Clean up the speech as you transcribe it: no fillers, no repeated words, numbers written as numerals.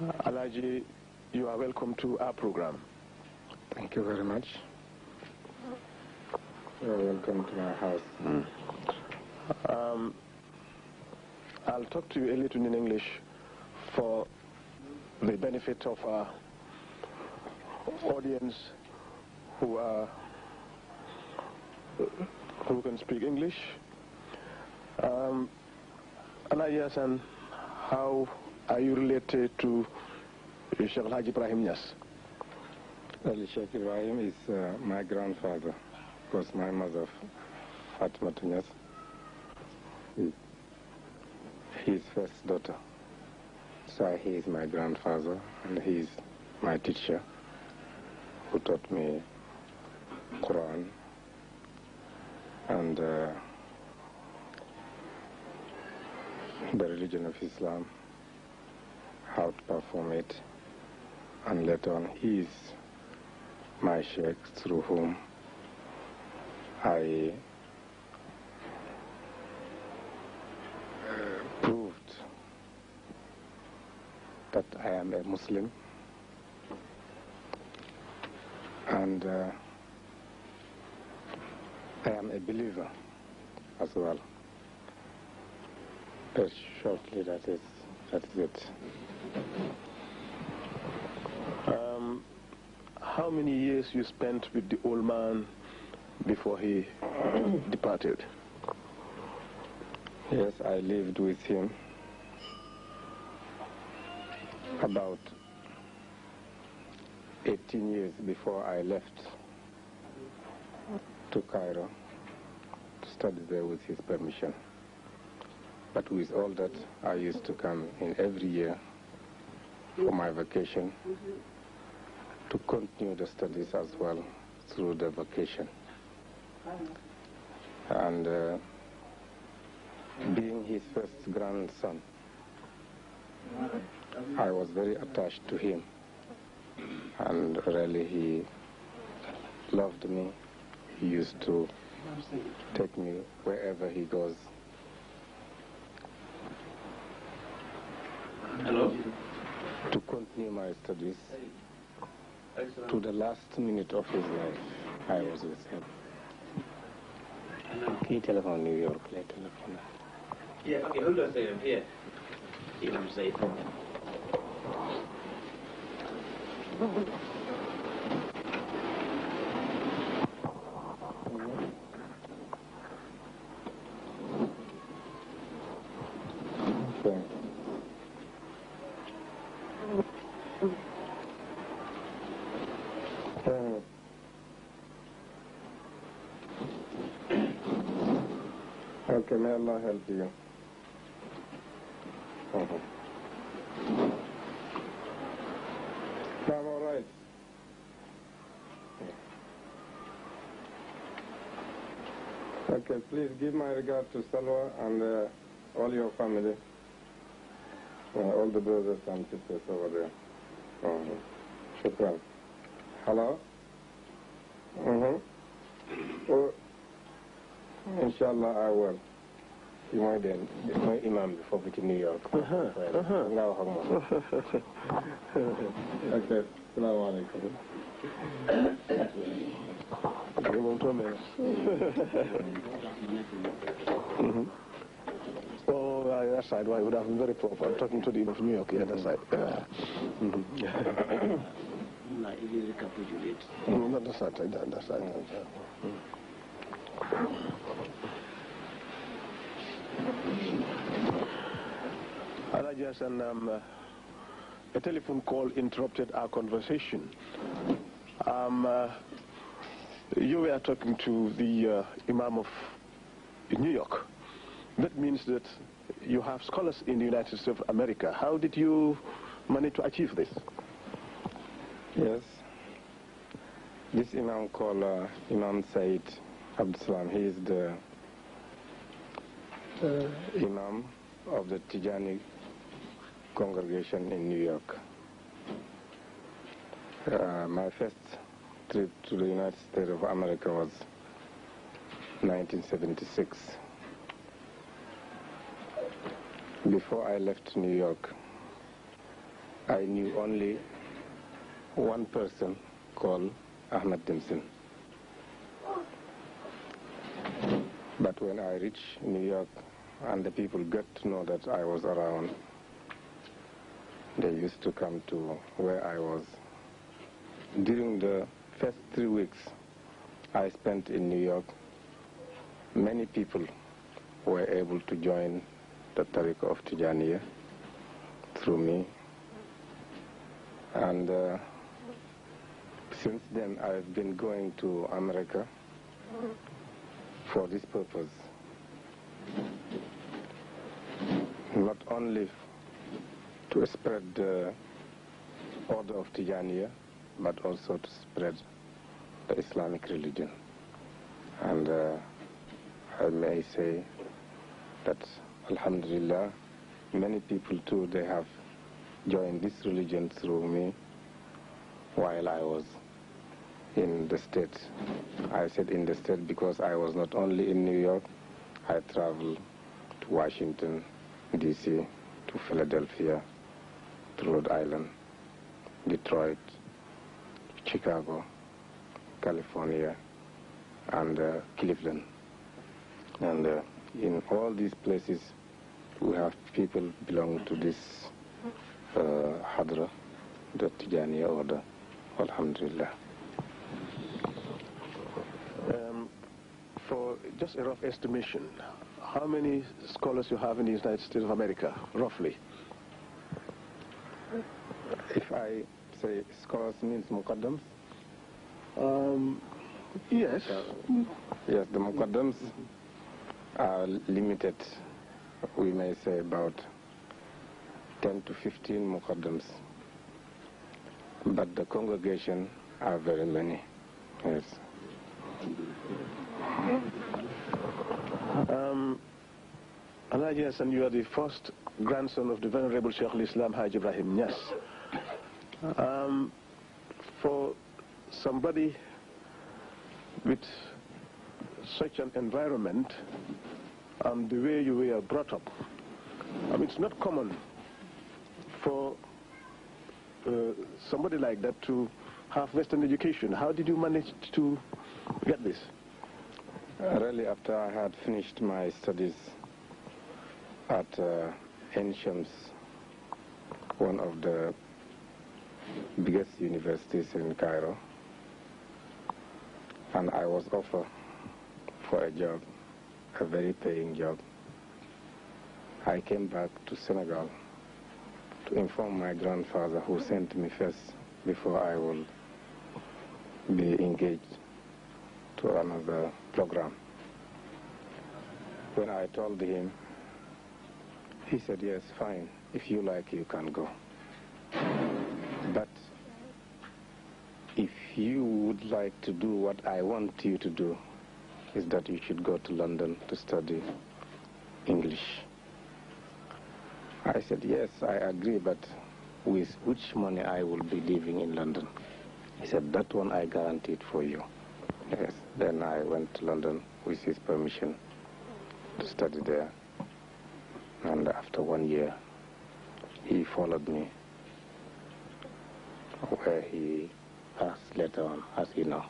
Alaji, you are welcome to our program. Thank you very much. You are welcome to my house. I'll talk to you a little in English for the benefit of our audience who can speak English. Alaji Hassan, how are you related to Sheikh Al-Hajj Ibrahim Niass? Well, Sheikh Ibrahim is my grandfather, because my mother, Fatima Niass, is his first daughter. So he is my grandfather, and he is my teacher, who taught me Quran and the religion of Islam, how to perform it, and later on he is my sheikh through whom I proved that I am a Muslim, and I am a believer as well. Very shortly, that is it. How many years you spent with the old man before he departed? Yes, I lived with him about 18 years before I left to Cairo to study there with his permission. But with all that, I used to come in every year for my vacation to continue the studies as well through the vacation. And being his first grandson, I was very attached to him, and really he loved me. He used to take me wherever he goes. Hello? To continue my studies. To the last minute of his life, I was with him. Can you telephone New York later? Yeah, okay, hold on a second. Here. See what I'm saying. Okay. Okay, may Allah help you. I'm all right. Okay, please give my regard to Salwa and all your family, all the brothers and sisters over there. Shukran. Hello? Oh, inshallah, I will. You might then, my imam before we to New York. Now, okay, Assalamu alaikum. Oh, that side, why would have been very proper. I'm talking to the imam from New York, yeah, that side. Not the side, that side. Alaji Hassan, a telephone call interrupted our conversation. You were talking to the Imam of New York. That means that you have scholars in the United States of America. How did you manage to achieve this? Yes. This Imam called Imam Said Abdul Salam. He is the Imam of the Tijani congregation in New York. My first trip to the United States of America was 1976. Before I left New York, I knew only one person called Ahmed Dimson. But when I reached New York and the people got to know that I was around, they used to come to where I was. During the first 3 weeks I spent in New York, many people were able to join the Tariqa of Tijaniya through me. And since then I've been going to America for this purpose. Not only to spread the order of Tijaniya, but also to spread the Islamic religion. And I may say that, alhamdulillah, many people too, they have joined this religion through me while I was in the States. I said in the States because I was not only in New York, I traveled to Washington, D.C., to Philadelphia, to Rhode Island, Detroit, Chicago, California, and Cleveland. And in all these places, we have people belong to this Hadra, the Tijaniya order, alhamdulillah. For just a rough estimation, how many scholars you have in the United States of America, roughly? If I say scholars means muqaddams? Yes. Yes, the muqaddams are limited. We may say about 10 to 15 muqaddams. But the congregation are very many. Yes. Alhaji Hassan, you are the first grandson of the Venerable Sheikh al-Islam Haj Ibrahim Niass. For somebody with such an environment and the way you were brought up, it's not common for somebody like that to have Western education. How did you manage to get this? Really, after I had finished my studies at Ain Shams, one of the biggest universities in Cairo, and I was offered for a job, a very paying job. I came back to Senegal to inform my grandfather, who sent me first before I will be engaged to another program. When I told him, he said, yes, fine, if you like, you can go. But if you would like to do what I want you to do, is that you should go to London to study English. I said, yes, I agree, but with which money I will be living in London? He said, that one I guaranteed for you. Yes. Then I went to London with his permission to study there. And after 1 year, he followed me where he passed later on, as you know.